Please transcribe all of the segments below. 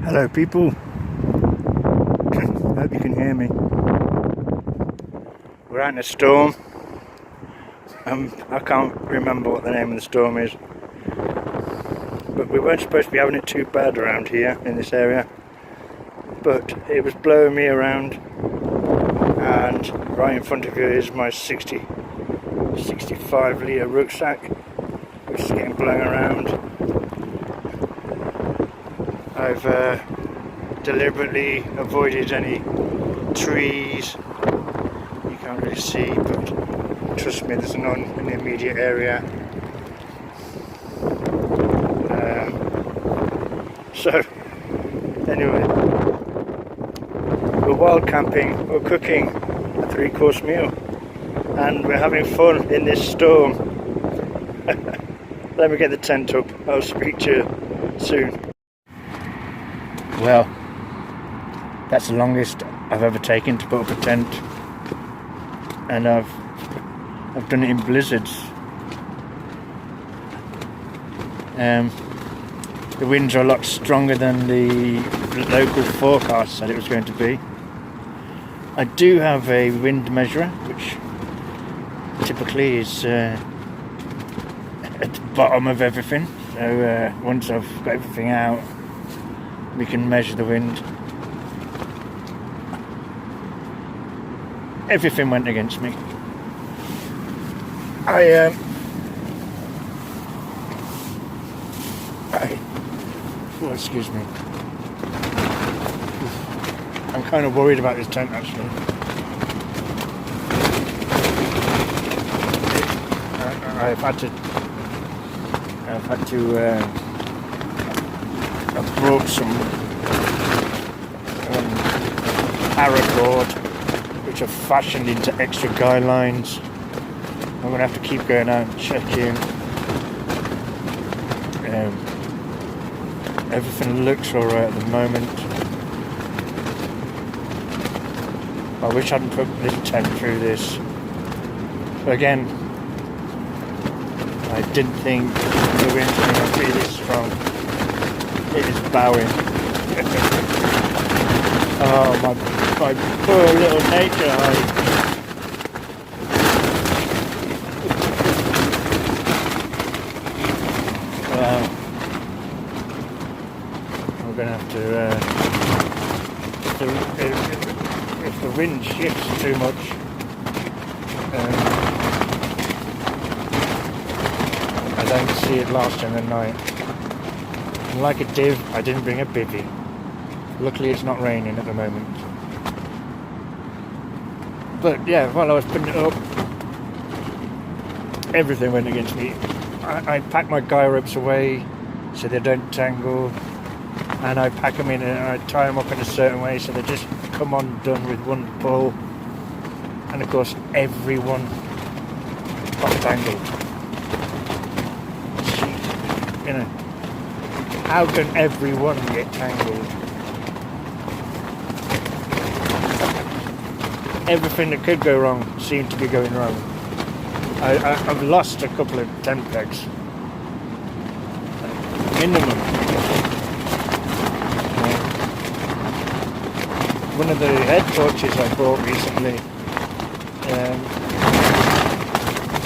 Hello people, hope you can hear me. We're out in a storm. I can't remember what the name of the storm is, but we weren't supposed to be having it too bad around here in this area, but it was blowing me around, and right in front of you is my 65 litre rucksack which is getting blown around. I've deliberately avoided any trees. You can't really see, but trust me, there's none in the immediate area. So anyway, we're wild camping, we're cooking a 3-course meal, and we're having fun in this storm. Let me get the tent up. I'll speak to you soon. Well, that's the longest I've ever taken to put up a tent, and I've done it in blizzards. The winds are a lot stronger than the local forecast said it was going to be. I do have a wind measurer, which typically is at the bottom of everything. So once I've got everything out, we can measure the wind. Everything went against me. Oh, excuse me. I'm kind of worried about this tent actually. I've brought some paracord which are fashioned into extra guy lines. I'm going to have to keep going out and checking. Everything looks alright at the moment. I wish I hadn't put this tent through this. But again, I didn't think the wind's going to be this strong. It is bowing. Oh, my poor little nature hide. Wow. I'm going to have to, if the wind shifts too much, I don't see it lasting the night. And like a div, I didn't bring a bivvy. Luckily it's not raining at the moment. But yeah, while I was putting it up, everything went against me. I pack my guy ropes away so they don't tangle, and I pack them in and I tie them up in a certain way so they just come undone with one pull, and of course everyone got tangled. You know, how can everyone get tangled? Everything that could go wrong seemed to be going wrong. I've lost a couple of tent pegs. Minimum. One of the head torches I bought recently,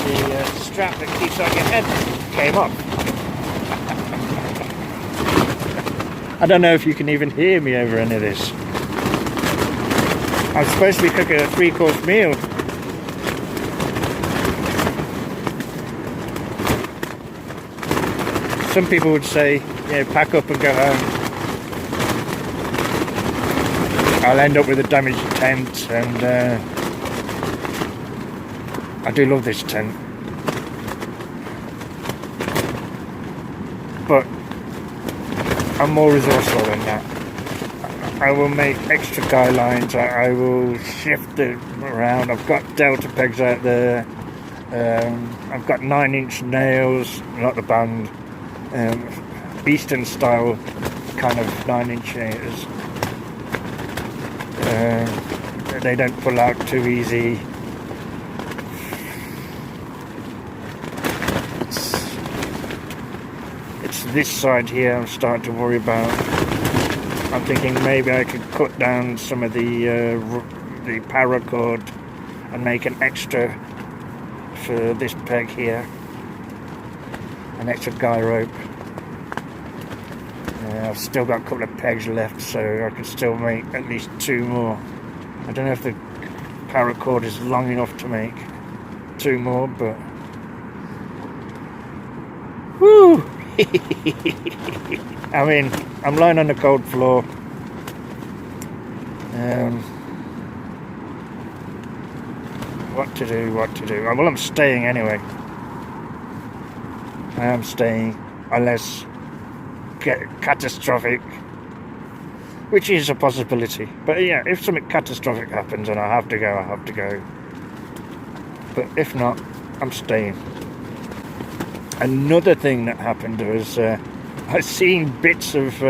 the strap that keeps on your head came off. I don't know if you can even hear me over any of this. I'm supposed to be cooking a 3-course meal. Some people would say, pack up and go home. I'll end up with a damaged tent, and I do love this tent. But I'm more resourceful than that. I will make extra guy lines, I will shift it around. I've got delta pegs out there. I've got 9-inch nails, not the band. Eastern style kind of 9-inch nails. They don't pull out too easy. It's this side here I'm starting to worry about. I'm thinking maybe I could cut down some of the paracord and make an extra for this peg here, an extra guy rope. I've still got a couple of pegs left, so I can still make at least 2 more. I don't know if the paracord is long enough to make 2 more, but woo! I mean, I'm lying on the cold floor. What to do? Well, I'm staying anyway. I am staying, unless get catastrophic, which is a possibility. But yeah, if something catastrophic happens and I have to go, I have to go. But if not, I'm staying. Another thing that happened was I've seen bits of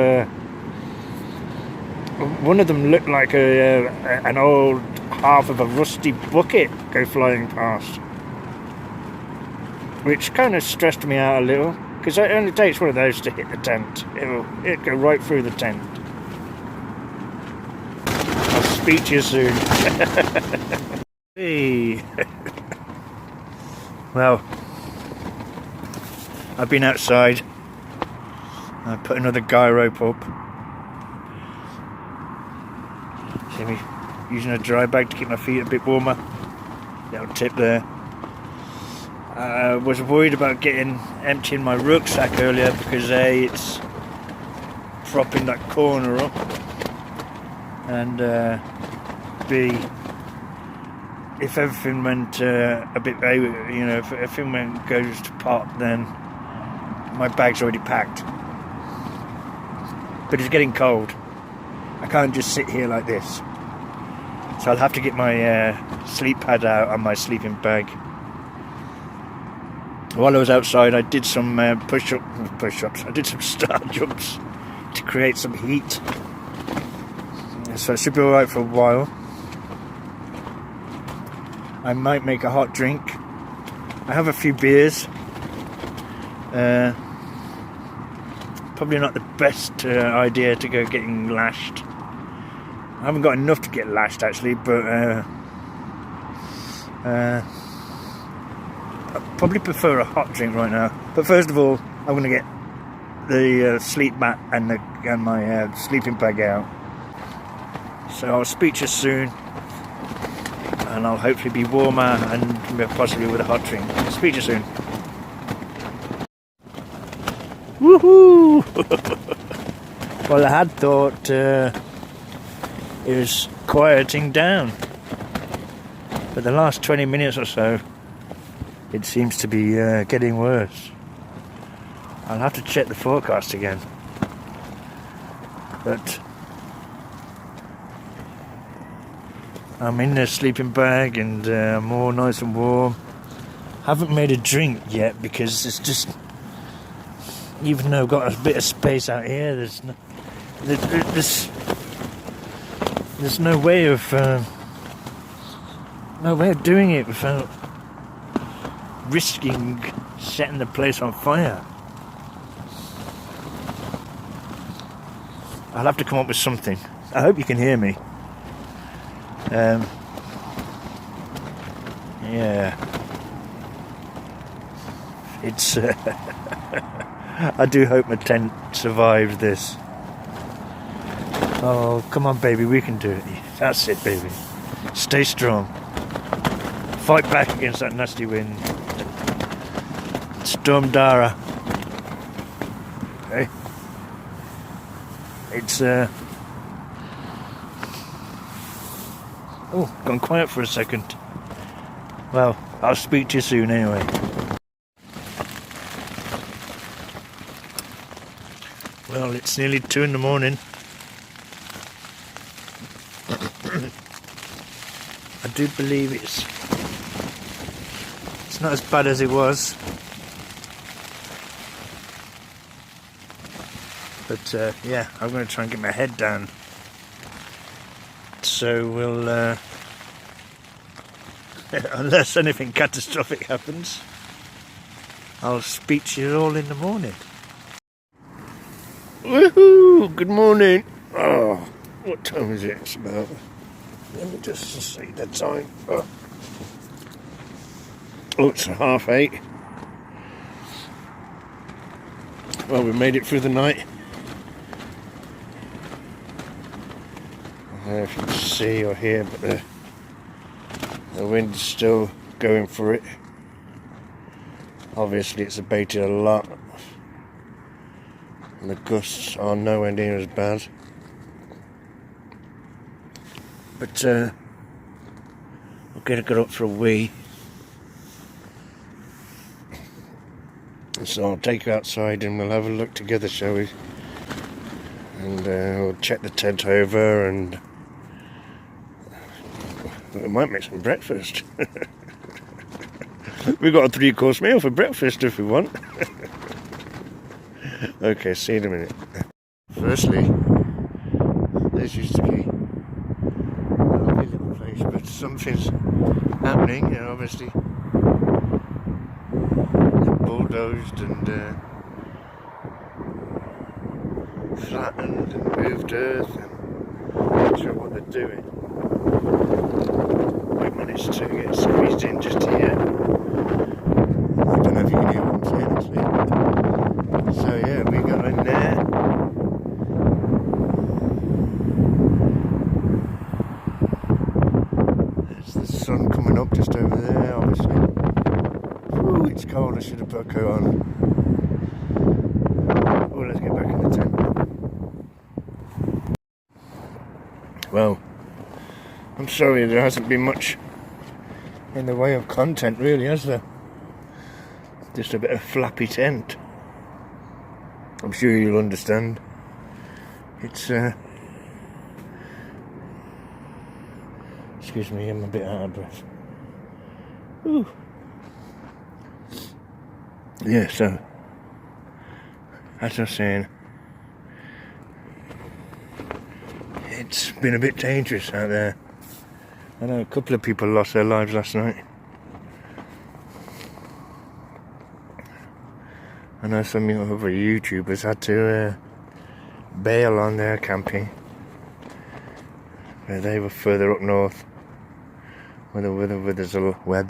one of them looked like an old half of a rusty bucket go flying past, which kind of stressed me out a little, because it only takes one of those to hit the tent. It'll go right through the tent. I'll speak to you soon. Hey. Well, I've been outside. I put another guy rope up. See me using a dry bag to keep my feet a bit warmer. Little tip there. I was worried about emptying my rucksack earlier because A, it's propping that corner up, and B, if everything went a bit, if everything goes to pot, then my bag's already packed. But it's getting cold. I can't just sit here like this, so I'll have to get my sleep pad out and my sleeping bag. While I was outside, I did some push-ups. I did some star jumps to create some heat, so it should be alright for a while. I might make a hot drink. I have a few beers. Probably not the best idea to go getting lashed. I haven't got enough to get lashed actually, but I probably prefer a hot drink right now. But first of all, I'm going to get the sleep mat and my sleeping bag out. So I'll speak to you soon, and I'll hopefully be warmer and possibly with a hot drink. Speak to you soon. Woohoo! Well, I had thought it was quieting down, but the last 20 minutes or so, it seems to be getting worse. I'll have to check the forecast again. But I'm in the sleeping bag and I'm all nice and warm. Haven't made a drink yet because it's just, even though I've got a bit of space out here, there's no way of doing it without risking setting the place on fire. I'll have to come up with something. I hope you can hear me. Yeah, it's I do hope my tent survives this. Oh, come on baby, we can do it. That's it baby. Stay strong. Fight back against that nasty wind. Storm Darragh. Okay. It's oh, gone quiet for a second. Well, I'll speak to you soon anyway. Well, it's nearly 2 in the morning. I do believe it's not as bad as it was. But yeah, I'm going to try and get my head down. So we'll, unless anything catastrophic happens, I'll speak to you all in the morning. Woohoo! Good morning. Oh, what time is it? It's about... Let me just see the time. Oh, it's 8:30. Well, we made it through the night. I don't know if you can see or hear, but the wind's still going for it. Obviously it's abated a lot, and the gusts are nowhere near as bad. But I'm gonna get up for a wee, so I'll take you outside and we'll have a look together, shall we? And we'll check the tent over, and we might make some breakfast. We've got a 3-course meal for breakfast if we want. Okay, see you in a minute. Firstly, this used to be a lovely little place, but something's happening, and obviously they're bulldozed and flattened and moved earth, and I'm not sure what they're doing. We managed to get squeezed in just here. I don't know if you can hear what I'm saying actually. So yeah, we got in there. There's the sun coming up just over there, obviously. Ooh, it's cold, I should have put a coat on. Oh, let's get back in the tent. Well, I'm sorry there hasn't been much in the way of content really, has there? Just a bit of flappy tent. I'm sure you'll understand. It's excuse me, I'm a bit out of breath. Ooh. Yeah, so as I was saying, it's been a bit dangerous out there. I know a couple of people lost their lives last night. I know some other YouTubers had to bail on their camping, where they were further up north, where the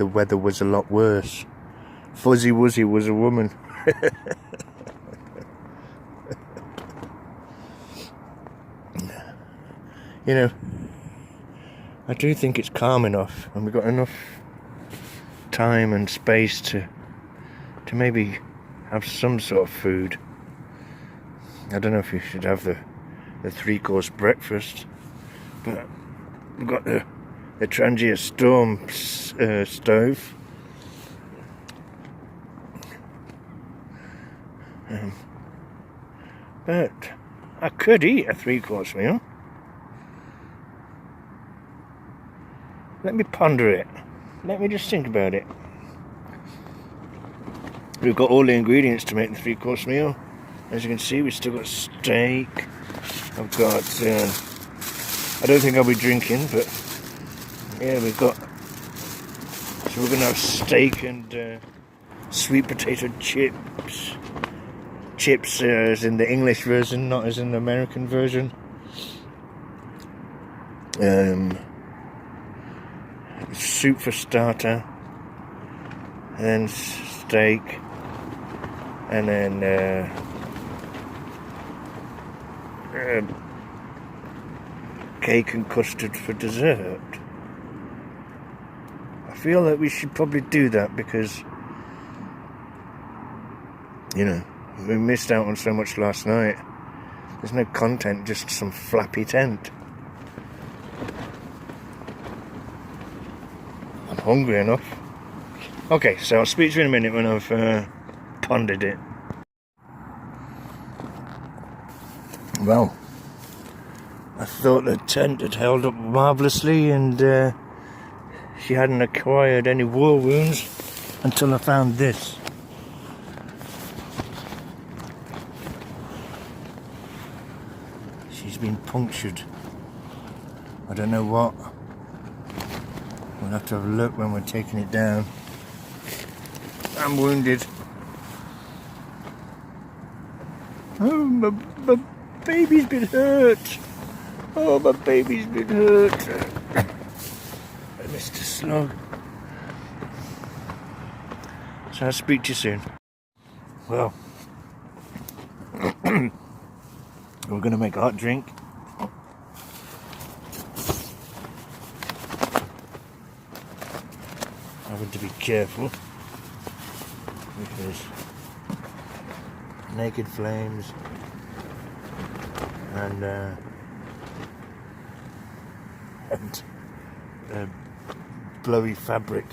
weather was a lot worse. Fuzzy Wuzzy was a woman. You know, I do think it's calm enough, and we've got enough time and space to maybe have some sort of food. I don't know if you should have the 3-course breakfast, but we've got the Trangia Storm stove. But I could eat a 3-course meal. Let me ponder it. Let me just think about it. We've got all the ingredients to make the 3-course meal. As you can see, we've still got steak. I've got, I don't think I'll be drinking, but yeah, we've got, so we're going to have steak and sweet potato chips. Chips as in the English version, not as in the American version. Soup for starter, and then steak, and then cake and custard for dessert. I feel that we should probably do that because, you know, we missed out on so much last night. There's no content, just some flappy tent. I'm hungry enough. Okay, so I'll speak to you in a minute when I've pondered it. Well, I thought the tent had held up marvellously, and she hadn't acquired any war wounds until I found this. She's been punctured. I don't know what. We'll have to have a look when we're taking it down. I'm wounded. Oh, my baby's been hurt. Oh, my baby's been hurt. Mr. Slug. So I'll speak to you soon. Well, we're going to make a hot drink. Having to be careful because naked flames and blowy fabric.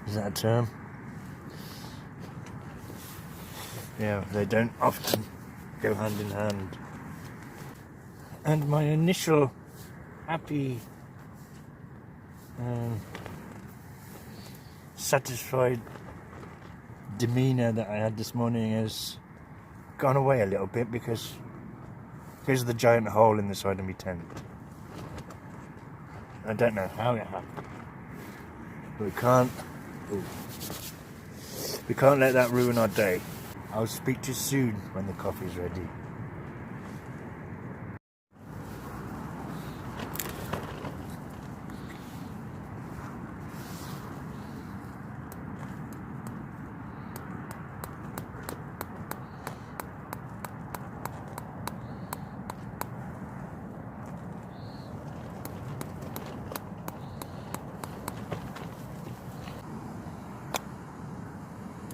Is that a term? Yeah, they don't often go hand in hand. And my initial happy, satisfied demeanour that I had this morning has gone away a little bit because of the giant hole in the side of my tent. I don't know how it happened. But we can't let that ruin our day. I'll speak to you soon when the coffee's ready.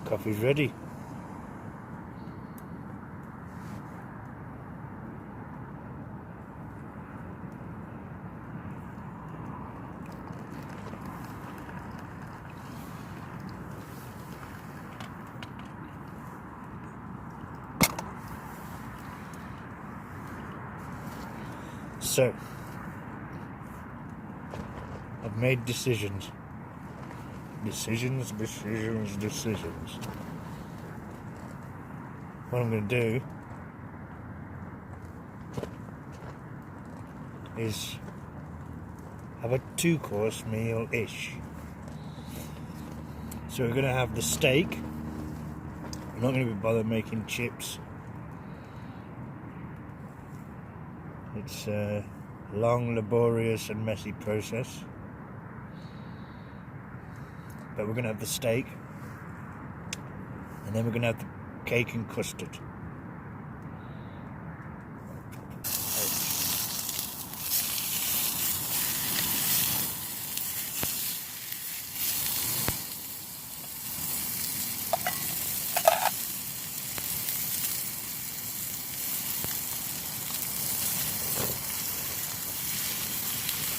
Coffee's ready. So, I've made decisions. Decisions. What I'm going to do is have a 2-course meal-ish. So we're going to have the steak. I'm not going to be bothered making chips. It's a long, laborious and messy process. But we're going to have the steak, and then we're going to have the cake and custard.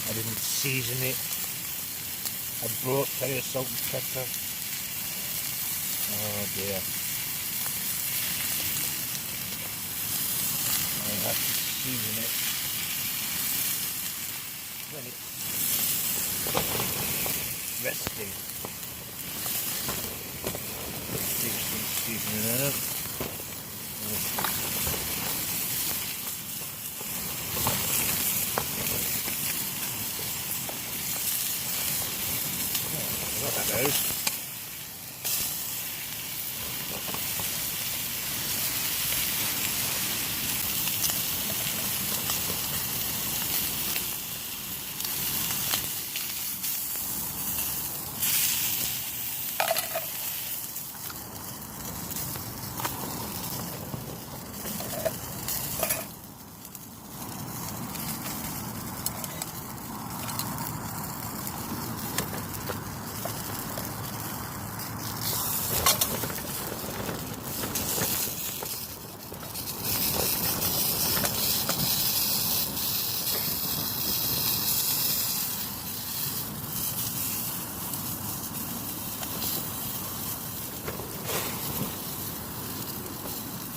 I didn't season it. I brought plenty of salt and pepper. Oh dear. I'll have to season it when it's resting. Season it up. That goes.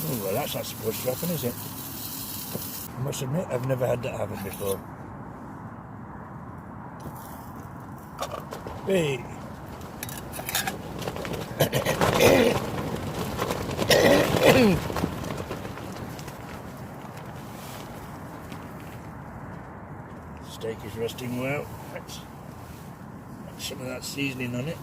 Oh, well, that's not supposed to happen, is it? I must admit, I've never had that happen before. Hey! Steak is resting well. Let's add some of that seasoning on it.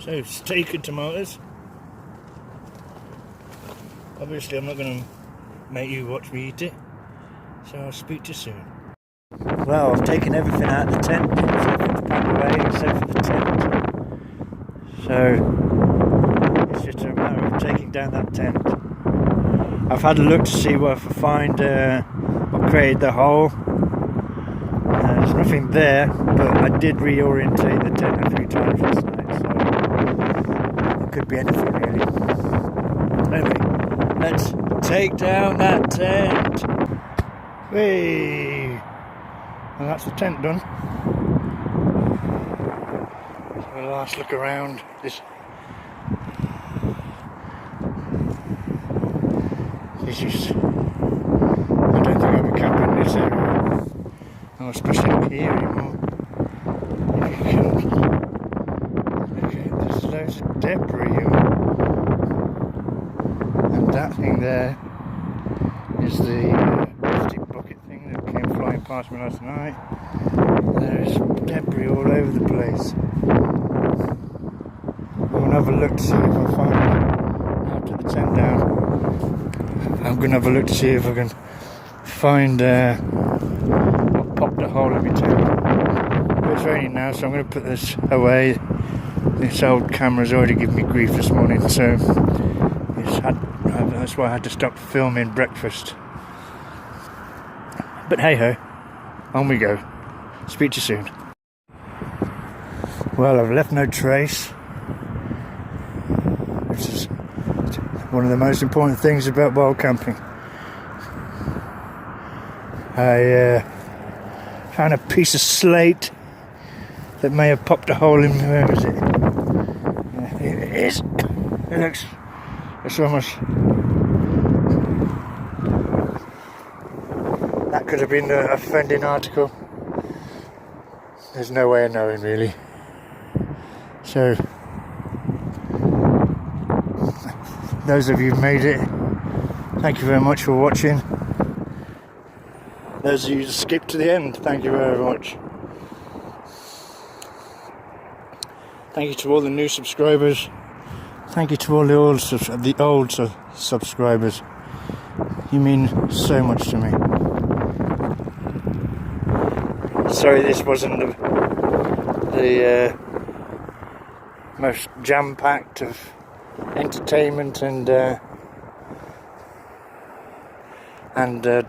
So, steak and tomatoes. Obviously I'm not going to make you watch me eat it, so I'll speak to you soon. Well, I've taken everything out of the tent, so everything's packed away except for the tent. So, it's just a matter of taking down that tent. I've had a look to see what I can find, what created the hole. There's nothing there, but I did reorientate the tent a few times last night, so it could be anything really. Anyway, let's take down that tent. Whee! And that's the tent done. So a last look around this. This is. I don't think I'll be camping in this area. Not especially up here anymore. Okay, there's loads of debris here. And that thing there is the plastic bucket thing that came flying past me last night. There's debris all over the place. I'm going to have a look to see if I find after the tent down. I'm going to have a look to see if I can find what popped a hole in my tent. It's raining now, so I'm going to put this away. This old camera's already given me grief this morning, so that's why I had to stop filming breakfast. But hey ho, on we go. Speak to you soon. Well, I've left no trace, which is one of the most important things about wild camping. I found a piece of slate that may have popped a hole in. Where is it? It is. It looks. It's almost. That could have been a offending article. There's no way of knowing really. So, those of you who made it, thank you very much for watching. Those of you who skipped to the end, thank you very much. Thank you to all the new subscribers. Thank you to all the old subscribers. You mean so much to me. Sorry this wasn't the most jam-packed of entertainment and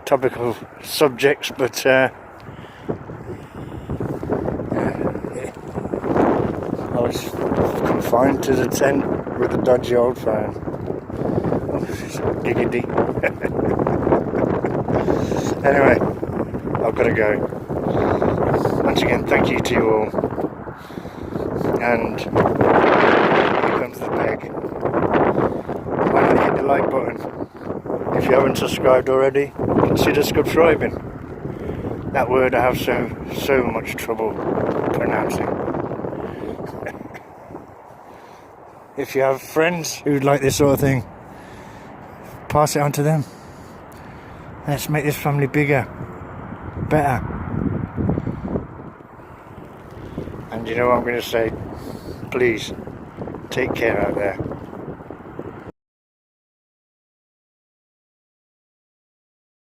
topical subjects, but I was confined to the tent with a dodgy old phone. Giggity. Anyway, I've got to go. Once again, thank you to you all. And here comes the peg. Why not hit the like button? If you haven't subscribed already, consider subscribing. That word I have so much trouble pronouncing. If you have friends who'd like this sort of thing, pass it on to them. Let's make this family bigger, better. And you know what I'm going to say? Please, take care out there.